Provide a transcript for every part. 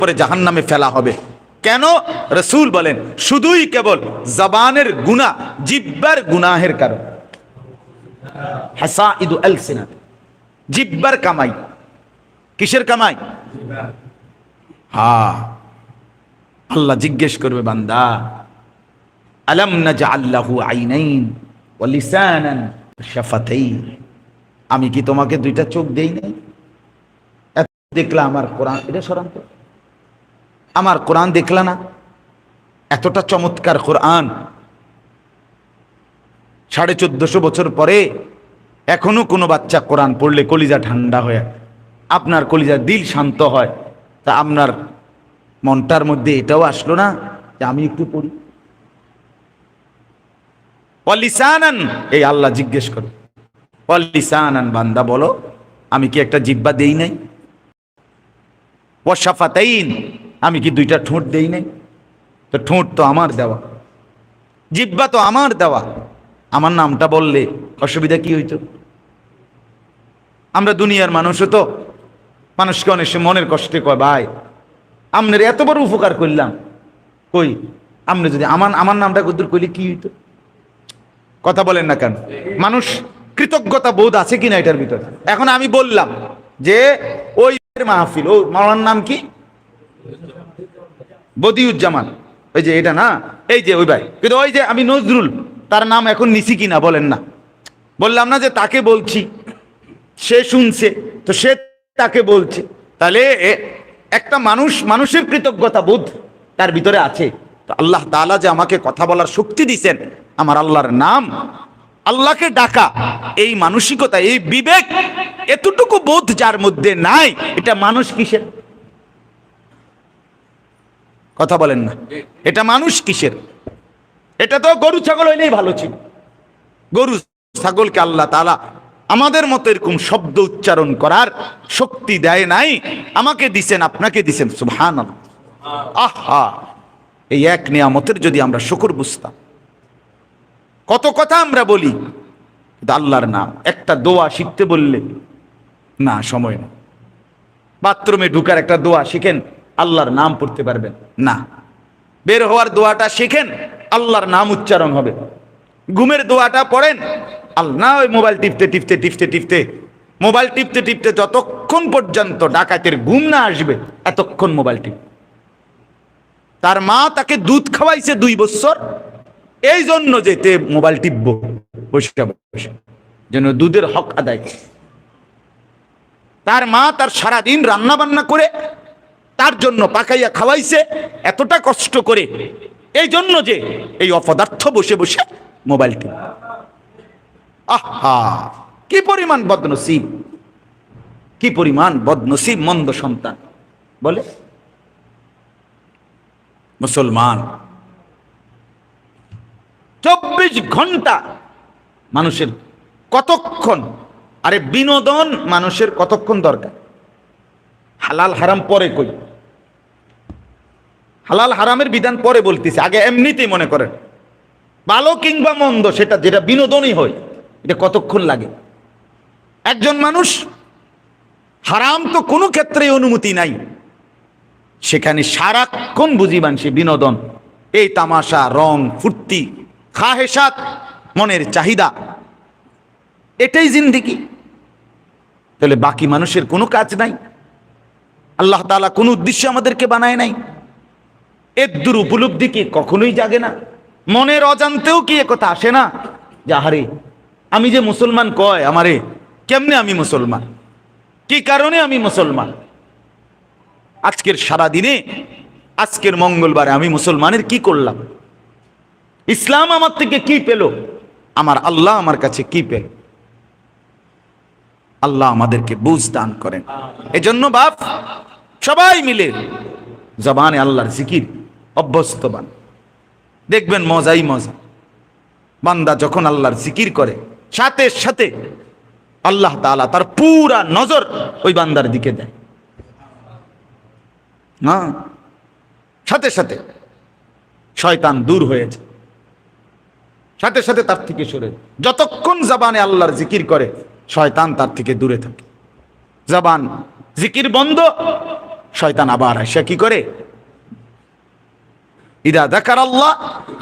পরে জাহান্নামে ফেলা হবে। কেন? রাসূল বলেন শুধুই কেবল জবানের গুনাহ, জিহ্বার গুনাহের কারণে। হাসাইদু আলসিনাত, জিহ্বার কামাই। কিসের কামাই? হ্যাঁ, আল্লাহ জিজ্ঞেস করবে, বান্দা আলাম নাজআল লাহু আইনাইন ওয়া লিসানান ওয়া শাফাতাইন, আমি কি তোমাকে দুইটা চোখ দেই নাই? এত দেখলা আমার কোরআন, এটা সরান তো, আমার কোরআন দেখলা না? এতটা চমৎকার কোরআন, 1450 বছর পরে এখনো কোনো বাচ্চা কোরআন পড়লে কলিজা ঠান্ডা হয়ে, আপনার কলিজার দিল শান্ত হয়। তা আপনার মনটার মধ্যে এটাও আসলো না যে আমি একটু পড়ি? ওয়ালিসানান, এই আল্লাহ জিজ্ঞেস করে, ওয়ালিসানান, বান্দা বলো আমি কি একটা জিহ্বা দেই নাই? ওয়া শাফাতাইন, আমি কি দুইটা ঠোঁট দেই নাই? তো ঠোঁট তো আমার দেওয়া, জিহ্বা তো আমার দেওয়া। আমার নামটা বললে অসুবিধা কি হইতো? আমরা দুনিয়ার মানুষও তো মানুষকে অনেক সময় মনের কষ্টে কয়, ভাই আপনার এত বড় উপকার করলাম, কই আপনি যদি আমার নামটা কদ্দুর কইলে কি হইতো? কথা বলেন না কেন? মানুষ কৃতজ্ঞতা বোধ আছে কিনা এটার ভিতরে? এখন আমি বললাম যে ওই মাহফিল, ও মাওলানার নাম কি? বদিউজ্জামান, ওই যে এটা না, এই যে ওই ভাই, কিন্তু ওই যে আমি নজরুল, তার নাম এখন নিছি কিনা বলেন না? বললাম না যে তাকে বলছি, সে শুনছে তো সে তাকে বলছে। তাহলে একটা মানুষের কৃতজ্ঞতা বোধ তার ভিতরে আছে। তো আল্লাহ তাআলা যে আমাকে কথা বলার শক্তি দিয়েছেন, আমার আল্লাহর নাম, আল্লাহকে ডাকা, এই মানসিকতা, এই বিবেক, এতটুকু বোধ যার মধ্যে নাই, এটা মানুষ কিসের? কথা বলেন না, এটা মানুষ কিসের? এটা তো গরু ছাগল হইলেই ভালো ছিল। গরু ছাগলকে আল্লাহ তাআলা আমাদের মতো এরকম শব্দ উচ্চারণ করার শক্তি দেয় নাই, আমাকে দিছেন, আপনাকে দিছেন। সুবহানাল্লাহ। আহা, এই এক নিয়ামতের যদি আমরা শুকর বুঝতাম। কত কথা আমরা বলি, আল্লাহর নাম, একটা দোয়া শিখতে বললে না, সময় না। বাথরুমে ঢুকার একটা দোয়া শিখেন, আল্লাহর নাম পড়তে পারবেন না। বের হওয়ার দোয়াটা শিখেন, আল্লাহর নাম উচ্চারণ হবে। ঘুমের দোয়াটা পড়েন, আল্লাহ, ওই মোবাইল টিপতে টিপতে টিপতে টিপতে মোবাইল টিপতে টিপতে যতক্ষণ পর্যন্ত ডাকাতের ঘুম না আসবে এতক্ষণ মোবাইল টিপ। তার মা তাকে দুধ খাওয়াইছে 2 বছর, এই জন্য যেতে মোবাইল টিপবো বসে বসে, যেন দুধের হক আদায় করে। তার মা তার সারাদিন রান্না বান্না করে তার জন্য পাকাইয়া খাওয়াইছে এতটা কষ্ট করে, এই জন্য যে এই অপদার্থ বসে বসে মোবাইল টিপ। আহা, কি পরিমাণ বদনসিব, কি পরিমাণ বদনসিব মন্দ সন্তান। বলে মুসলমান 24 ঘন্টা মানুষের কতক্ষণ, আরে বিনোদন মানুষের কতক্ষণ দরকার? হালাল হারাম পরে কই, হালাল হারামের বিধান পরে বলতেছে, আগে এমনিতেই মনে করেন ভালো কিংবা মন্দ, সেটা যেটা বিনোদনই হয়, এটা কতক্ষণ লাগে? একজন মানুষ হারাম তো কোনো ক্ষেত্রে অনুমতি নাই, সেখানে সারাক্ষণ বুঝিবান সে বিনোদন, এই তামাশা, রং, ফুর্তি, খাহেসাত, মনের চাহিদা, এটাই জিন্দেগি। তাহলে বাকি মানুষের কোনো কাজ নাই? আল্লাহ তাআলা কোন উদ্দেশ্যে আমাদেরকে বানায় নাই? এর দূর উপলব্ধি কি কখনোই জাগে না? মনের অজান্তেও কি একথা আসে না যে আহারে আমি যে মুসলমান, কয় আমারে কেমনে আমি মুসলমান, কি কারণে আমি মুসলমান? আজকের সারা দিনে, আজকের মঙ্গলবারে আমি মুসলমানের কি করলাম? ইসলাম আমার থেকে কি পেল? আমার আল্লাহ আমার কাছে কি পেল? আল্লাহ আমাদেরকে বুঝ দান করেন। এজন্য বাপ সবাই মিলে জবানে আল্লাহর জিকির অভ্যস্ত বান, দেখবেন মজাই মজা। বান্দা যখন আল্লাহর জিকির করে, সাথে সাথে আল্লাহ তাআলা তার পুরা নজর ওই বান্দার দিকে দেয়। না, সাথে সাথে শয়তান দূর হয়েছে, সাথে সাথে তার থেকে সরে। যতক্ষণ জবানে আল্লাহর জিকির করে, শয়তান তার থেকে দূরে থাকে। জবান জিকির বন্ধ, শয়তান আবার আসে কি করে, ইদা যাকারাল্লাহ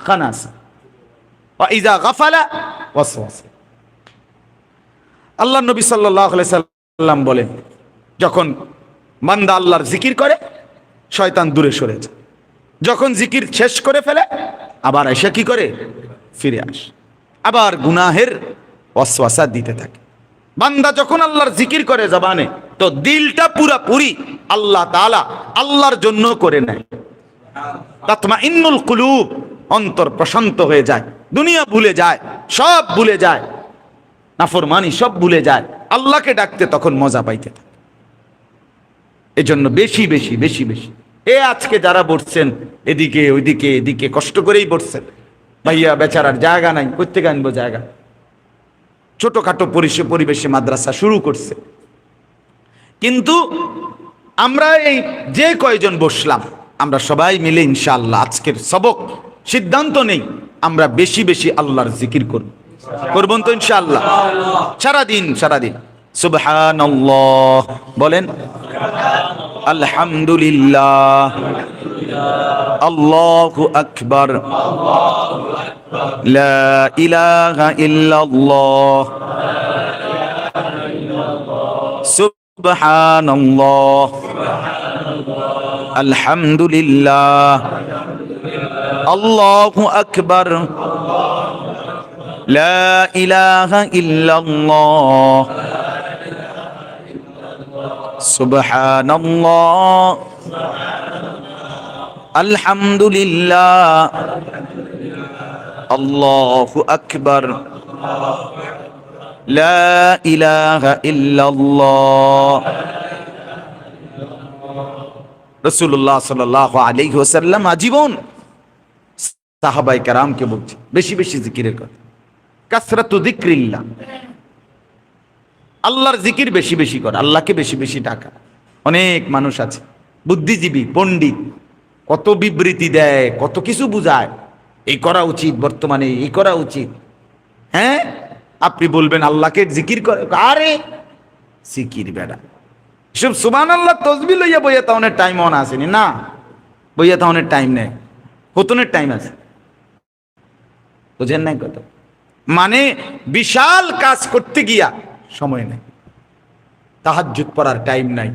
খানাস ওয়া ইদা গাফালা ওয়াসওয়াসা। আল্লাহর নবী সাল্লাল্লাহু আলাইহি সাল্লাম বলেন, যখন বান্দা আল্লাহর জিকির করে শয়তান দূরে সরে যায়, যখন জিকির শেষ করে ফেলে আবার এসে কি করে, ফিরে আসে, আবার গুনাহের ওয়াসওয়াসা দিতে থাকে। বান্দা যখন আল্লাহর জিকির করে জবানে, তো দিলটা পুরাপুরি আল্লাহ তাআলা আল্লাহর জন্য করে নেয়। তাতমাইন্নুল কুলুব, অন্তর প্রশান্ত হয়ে যায়, দুনিয়া ভুলে যায়, সব ভুলে যায়, নাফরমানি সব ভুলে যায়, আল্লাহকে ডাকতে তখন মজা পাইতে থাকে। এজন্য বেশি বেশি বেশি বেশি আজকে যারা বসছেন এদিকে ওইদিকে এদিকে কষ্ট করেই বসছেন, ভাইয়া বেচারার জায়গা নাই, কোত্থেকে আনবো জায়গা, ছোটখাটো পরিবেশে মাদ্রাসা শুরু করছে, কিন্তু আমরা এই যে কয়জন বসলাম আমরা সবাই মিলে ইনশাআল্লাহ আজকের সবক সিদ্ধান্ত নেই আমরা বেশি বেশি আল্লাহর জিকির করব, করবেন তো ইনশাআল্লাহ? সারাদিন সুবহানাল্লাহ বলেন, আলহামদুলিল্লাহ, আল্লাহু আকবার, লা ইলাহা ইল্লাল্লাহ, সুবহানাল্লাহ, আলহামদুলিল্লাহ, আল্লাহু আকবার, লা ইলাহা ইল্লাল্লাহ, সুবহানাল্লাহ, আলহামদুলিল্লাহ, আল্লাহু আকবার, লা ইলাহা ইল্লাল্লাহ। রাসূলুল্লাহ সাল্লাল্লাহু আলাইহি ওয়াসাল্লাম আজীবন সাহাবায়ে কেরামকে বলছে বেশি বেশি জিকিরের কথা, কাসরাতু যিকরিল্লাহ, আল্লাহর জিকির বেশি বেশি কর, আল্লাহকে বেশি বেশি ডাকা। অনেক মানুষ আছে বুদ্ধিজীবী পণ্ডিত, কত বিবৃতি দেয়, কত কিছু বুঝায়, এই করা উচিত, বর্তমানে এই করা উচিত। হ্যাঁ, আপনি বলবেন আল্লাহকে জিকির করে, আরে জিকির বেড়া সব সুবহানাল্লাহ তাসবিহ লইয়া বইয়া তাহলে টাইম অন আসেনি না, বইয়া তাহলে টাইম নেই, হতনের টাইম আছে, বুঝেন নাই কত, মানে বিশাল কাজ করতে গিয়া সময় নেই, তাহাজ্জুদ পড়ার টাইম নাই,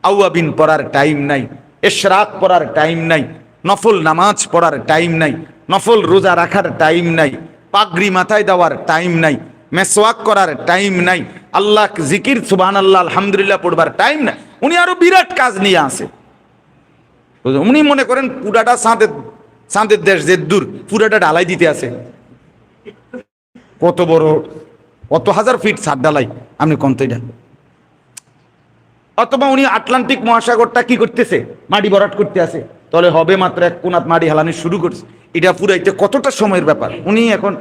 আওয়াবিন পড়ার টাইম নাই, ইশরাক পড়ার টাইম নাই, নফল নামাজ পড়ার টাইম নাই, নফল রোজা রাখার টাইম নাই, পাগড়ি মাথায় দেওয়ার টাইম নাই, মেসওয়াক করার টাইম নাই, আল্লাহ জিকির সুবহানাল্লাহ আলহামদুলিল্লাহ পড়বার টাইম নাই। উনি আরো বিরাট কাজ নিয়ে আসে, উনি মনে করেন পুরাটা চাঁদের দেশ যে দূর পুরাটা ঢালাই দিতে আছে, কত বড় কত হাজার ফিট ছাদ ঢালাই, আপনি কোন তো এটা। অথবা উনি আটলান্টিক মহাসাগরটা কি করতেছে, মাটি ভরাট করতে আছে, তাহলে হবে মাত্র এক কোনাত মাটি হালানি শুরু করছে, এটা পুরাইতে কতটা সময়ের ব্যাপার। উনি এখন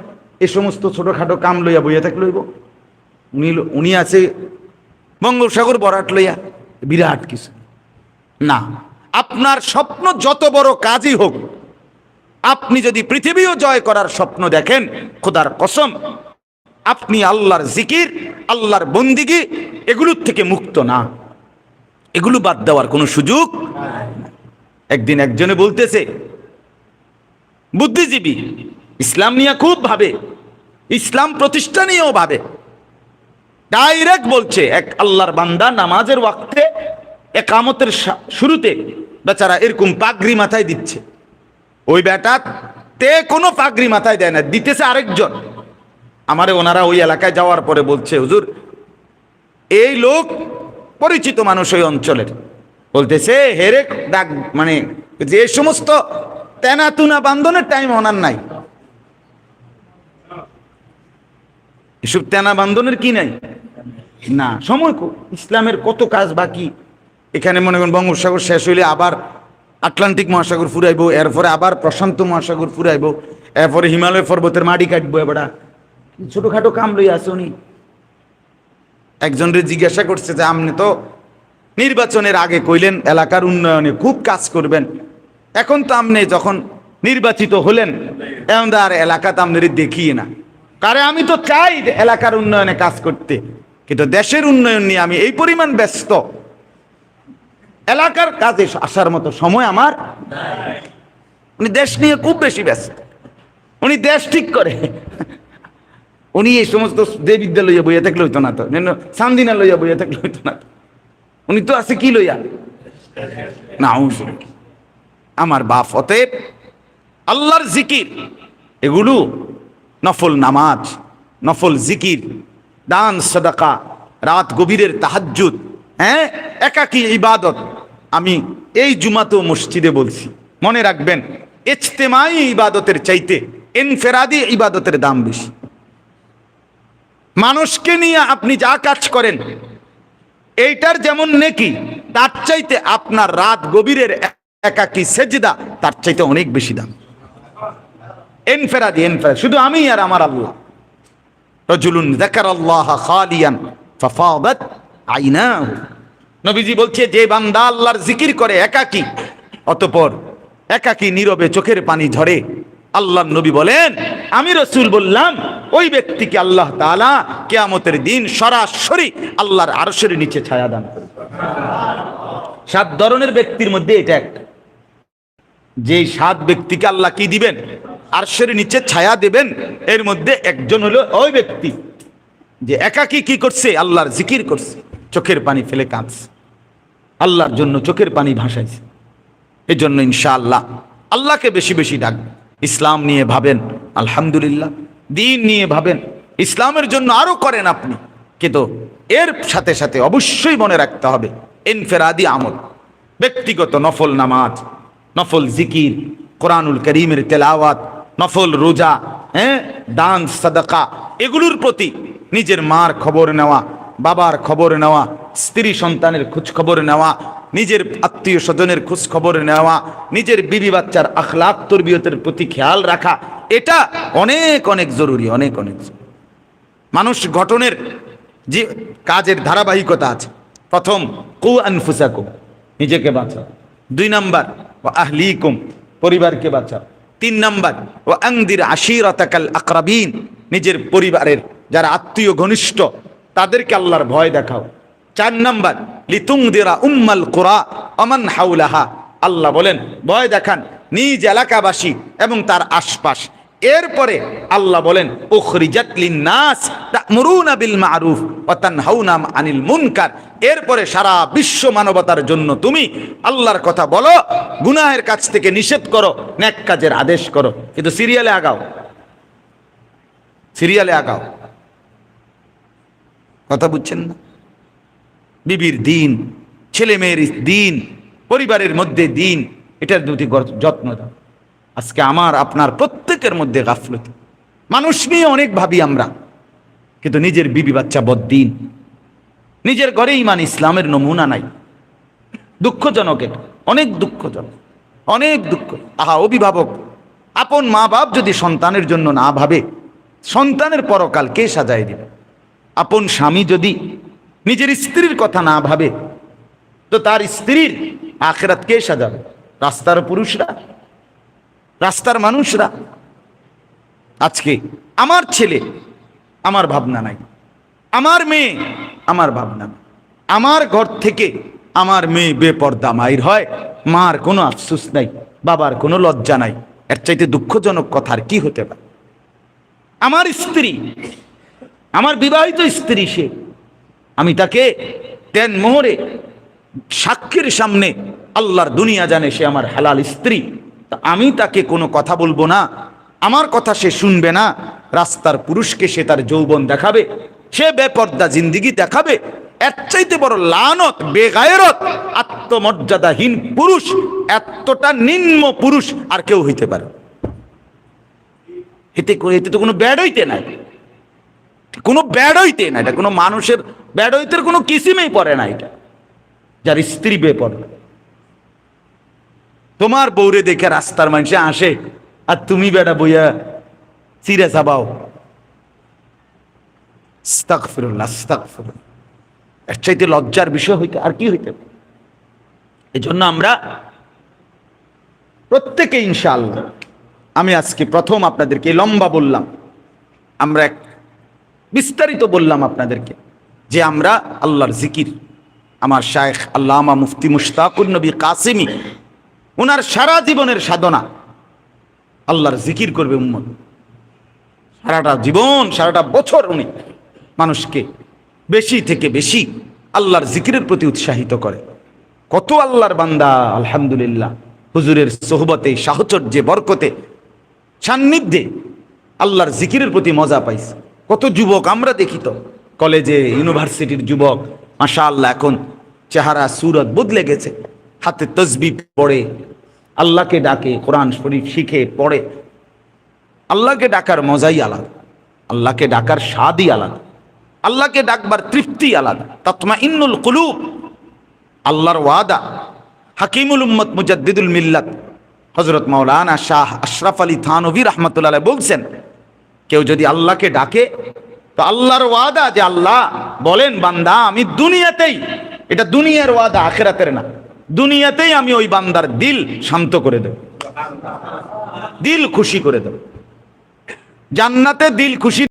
এই সমস্ত ছোটখাটো কাম লইয়া বইয়া থাকলে লইব, উনি আছে বঙ্গোপসাগর ভরাট লইয়া, বিরাট কিছু না। আপনার স্বপ্ন যত বড় কাজই হোক, আপনি যদি পৃথিবীও জয় করার স্বপ্ন দেখেন, খোদার কসম আপনি আল্লাহর জিকির আল্লাহর বন্দিগি এগুলোর থেকে মুক্ত না, এগুলো বাদ দেওয়ার কোনো সুযোগ। একদিন একজনে বলতেছে, বুদ্ধিজীবী ইসলাম নিয়ে খুব ভাবে, ইসলাম প্রতিষ্ঠা নিয়েও ভাবে, ডাইরেক্ট বলছে এক আল্লাহর বান্দা নামাজের ওয়াক্তে একামতের শুরুতে বেচারা এরকম পাগড়ি মাথায় দিচ্ছে, ওই বেটা তে কোনো পাগড়ি মাথায় দেয় না, দিতেছে আরেকজন। আমারে ওনারা ওই এলাকায় যাওয়ার পরে বলছে, হুজুর এই লোক পরিচিত মানুষ ওই অঞ্চলের, বলতেছে হেরে ডাক, মানে যে সমস্ত তেনা তুনা বান্ধনের টাইম ওনার নাই, এসব তেনা বান্ধনের কি নাই না, সময় ইসলামের কত কাজ বাকি। এখানে মনে করেন বঙ্গোপসাগর শেষ হইলে আবার আটলান্টিক মহাসাগর ফুরাইবো, এরপরে আবার প্রশান্ত মহাসাগর ফুরাইবো, এরপরে হিমালয় পর্বতের মাটি কাটবো, এবার ছোটখাটো কাম লই আছে উনি। একজনরে জিজ্ঞাসা করছে যে আপনি তো নির্বাচনের আগে কইলেন এলাকার উন্নয়নে খুব কাজ করবেন, এখন তো আপনি যখন নির্বাচিত হলেন এখন তো আর এলাকাতে আপনার দেখিয়ে না, কারে আমি তো চাই এলাকার উন্নয়নে কাজ করতে, কিন্তু দেশের উন্নয়ন নিয়ে আমি এই পরিমাণ ব্যস্ত, এলাকার কাজে আসার মতো সময় আমার। উনি দেশ নিয়ে খুব বেশি ব্যস্ত, উনি দেশ ঠিক করে। উনি এই সমস্ত দেবিদ্যা লইয়া বইয়া থাকলে হইতো না তো, সান্দিনা লইয়া বইয়া থাকলে হইতো না তো। উনি তো আছে কি লইয়া না। আমার বাপ, অতএব আল্লাহর জিকির, এগুলো নফল নামাজ, নফল জিকির, দান সাদাকা, রাত গভীরের তাহাজ্জুদ, হ্যাঁ, একাকী ইবাদত। আমি এই জুমাতেও মসজিদে বলছি, মনে রাখবেন, ইজতেমাই ইবাদতের চাইতে ইনফেরাদি ইবাদতের দাম বেশি। মানুষকে নিয়ে আপনি যা কাজ করেন এইটার যেমন নেকি, তার চাইতে আপনার রাত গভীরের একাকী সেজদা তার চাইতে অনেক বেশি দাম। ইনফেরাদি, শুধু আমি আর আমার আল্লাহ। রাজুলুন যাকারাল্লাহ খালিয়ান ফাফাদাত আইনাহু। নবীজি বলছে, যে বান্দা আল্লাহর জিকির করে একাকী, অতঃপর একাকী নীরবে চোখের পানি ঝরে, আল্লাহর নবী বলেন, আমি রাসূল বললাম, ওই ব্যক্তিকে আল্লাহ তাআলা কিয়ামতের দিন সরাসরি আল্লাহর আরশের নিচে ছায়া দান করবে। 7 ধরনের ব্যক্তির মধ্যে এটা একটা। যে 7 ব্যক্তিকে আল্লাহ কি দিবেন? আরশের নিচে ছায়া দেবেন। এর মধ্যে একজন হলো ওই ব্যক্তি যে একাকী কি করছে? আল্লাহর জিকির করছে, চোখের পানি ফেলে কাঁদছে, আল্লাহর জন্য চোখের পানি ভাসাইছে। এই জন্য ইনশাআল্লাহ আল্লাহকে বেশি বেশি ডাকবেন। ইসলাম নিয়ে ভাবেন, আলহামদুলিল্লাহ। দিন নিয়ে ভাবেন, ইসলামের জন্য আরো করেন আপনি। কিন্তু এর সাথে সাথে অবশ্যই মনে রাখতে হবে ইনফেরাদি আমল, ব্যক্তিগত নফল নামাজ, নফল জিকির, কোরআনুল করিমের তেলাওয়াত, নফল রোজা, হ্যাঁ, দান সাদাকা, এগুলোর প্রতি নিজের মার খবর নেওয়া, বাবার খবর নেওয়া, স্ত্রী সন্তানের খোঁজ খবর নেওয়া, নিজের আত্মীয় স্বজনের খোঁজ খবর নেওয়া, নিজের বিবি বাচ্চার আখলাক তরবিয়তের প্রতি খেয়াল রাখা, এটা অনেক অনেক জরুরি, অনেক অনেক। মানুষ গঠনের যে কাজের ধারাবাহিকতা আছে। প্রথম, কু আনফুসাকুম, নিজেকে বাঁচাও। 2 নাম্বার, ওয়া আহলিকুম, পরিবারকে বাঁচাও। 3 নাম্বার, ওয়া আনদির আশিরাতাকাল আকরাবিন, নিজের পরিবারের যারা আত্মীয় ঘনিষ্ঠ তাদেরকে আল্লাহর ভয় দেখাও। 4 নাম্বার, লিতুনদিরা উম্মাল কুরা ওমান হাওলাহা, আল্লাহ বলেন ভয় দেখান নিজ এলাকাবাসী এবং তার আশপাশ। এরপরে আল্লাহ বলেন, উখরিজাত লিন্নাস তা'মুরুনা বিল মা'রুফ ওয়া তানহাউনা আনিল মুনকার। এরপরে সারা বিশ্ব মানবতার জন্য তুমি আল্লাহর কথা বলো, গুনাহের কাজ থেকে নিষেধ করো, নেক কাজের আদেশ করো। কিন্তু সিরিয়ালে আগাও, সিরিয়ালে আগাও। কথা বুঝছেন না? বিবির দিন, ছেলে মেয়ের দিন, পরিবারের মধ্যে দিন, এটার দুটি যত্ন দাও। আজকে আমার আপনার প্রত্যেকের মধ্যে গাফলতি। মানুষ নিয়ে অনেক ভাবি আমরা, কিন্তু নিজের বিবি বাচ্চা বদ্দিন, নিজের ঘরে ইমান ইসলামের নমুনা নাই। দুঃখজনক, এটা অনেক দুঃখজনক, অনেক দুঃখ। আহা, অভিভাবক আপন মা বাপ যদি সন্তানের জন্য না ভাবে, সন্তানের পরকাল কে সাজায় দিবে? আপন স্বামী যদি নিজের স্ত্রীর কথা না ভাবে, তো তার স্ত্রীর আখিরাত কে সাজাবে? রাস্তার পুরুষরা, রাস্তার মানুষরা। আজকে আমার ছেলে, আমার ভাবনা নাই, আমার মেয়ে, আমার ভাবনা নাই। আমার ঘর থেকে আমার মেয়ে বেপর্দা মায়ের হয়, মার কোনো আফসোস নাই, বাবার কোনো লজ্জা নাই। এর চাইতে দুঃখজনক কথা আর কি হতে পারে? আমার স্ত্রী, আমার বিবাহিত স্ত্রী, সে, আমি তাকে 10 মোহরে সাক্ষীর সামনে আল্লাহর দুনিয়া জানে সে আমার হালাল স্ত্রী, তা আমি তাকে কোনো কথা বলবো না, আমার কথা সে শুনবে না। রাস্তার পুরুষকে সে তার যৌবন দেখাবে, সে বেপর্দা জিন্দিগি দেখাবে। এর চাইতে বড় লানত, বেগায়রত, আত্মমর্যাদাহীন পুরুষ, এতটা নিম্ন পুরুষ আর কেউ হইতে পারে? এতে তো কোনো ব্যাড হইতে নাই, কোনো ব্যাড হইতে না, এটা কোনো মানুষের ব্যাড হইতে কোনো কিসিমেই পড়ে না। এটা যার স্ত্রী বেপর্দা। তোমার বউরে দেখে রাস্তার মানুষে আসে, আর তুমি বেটা বইয়া চিরে চাবাও। আস্তাগফিরুল্লাহ, আস্তাগফিরুল্লাহ। এর চাইতে লজ্জার বিষয় হইতে আর কি হইতে পারে? এই জন্য আমরা প্রত্যেকে ইনশাআল্লাহ, আমি আজকে প্রথম আপনাদেরকে লম্বা বললাম, আমরা বিস্তারিত বললাম আপনাদেরকে যে আমরা আল্লাহর জিকির, আমার শায়েখ আল্লামা মুফতি মুশতাকুর নবী কাসিমি, ওনার সারা জীবনের সাধনা আল্লাহর জিকির করবে উম্মত। সারাটা জীবন, সারাটা বছর উনি মানুষকে বেশি থেকে বেশি আল্লাহর জিকিরের প্রতি উৎসাহিত করে। কত আল্লাহর বান্দা আলহামদুলিল্লাহ হুজুরের সোহবতে, সাহচর্যে, বরকতে, সান্নিধ্যে আল্লাহর জিকিরের প্রতি মজা পাইছে। কত যুবক আমরা দেখি তো, কলেজে, ইউনিভার্সিটির যুবক মাশাআল্লাহ, এখন চেহারা সুরত বদলে গেছে, হাতে তসবিহ পড়ে, আল্লাহকে ডাকে, কোরআন শরীফ শিখে পড়ে। আল্লাহকে ডাকার মজাই আলাদা, আল্লাহকে ডাকার স্বাদই আলাদা, আল্লাহকে ডাকবার তৃপ্তি আলাদা। তাতমাইন্নুল কুলুব, আল্লাহর ওয়াদা। হাকিমুল উম্মত মুজাদ্দিদুল মিল্লাত হযরত মাওলানা শাহ আশরাফ আলী থানভী রাহমাতুল্লাহ আলাইহি বলছেন, কেউ যদি আল্লাহকে ডাকে তো আল্লাহর ওয়াদা যে আল্লাহ বলেন, বান্দা আমি দুনিয়াতেই, এটা দুনিয়ার ওয়াদা, আখিরাতের না, দুনিয়াতেই আমি ওই বান্দার দিল শান্ত করে দেব, দিল খুশি করে দেব, জান্নাতে দিল খুশি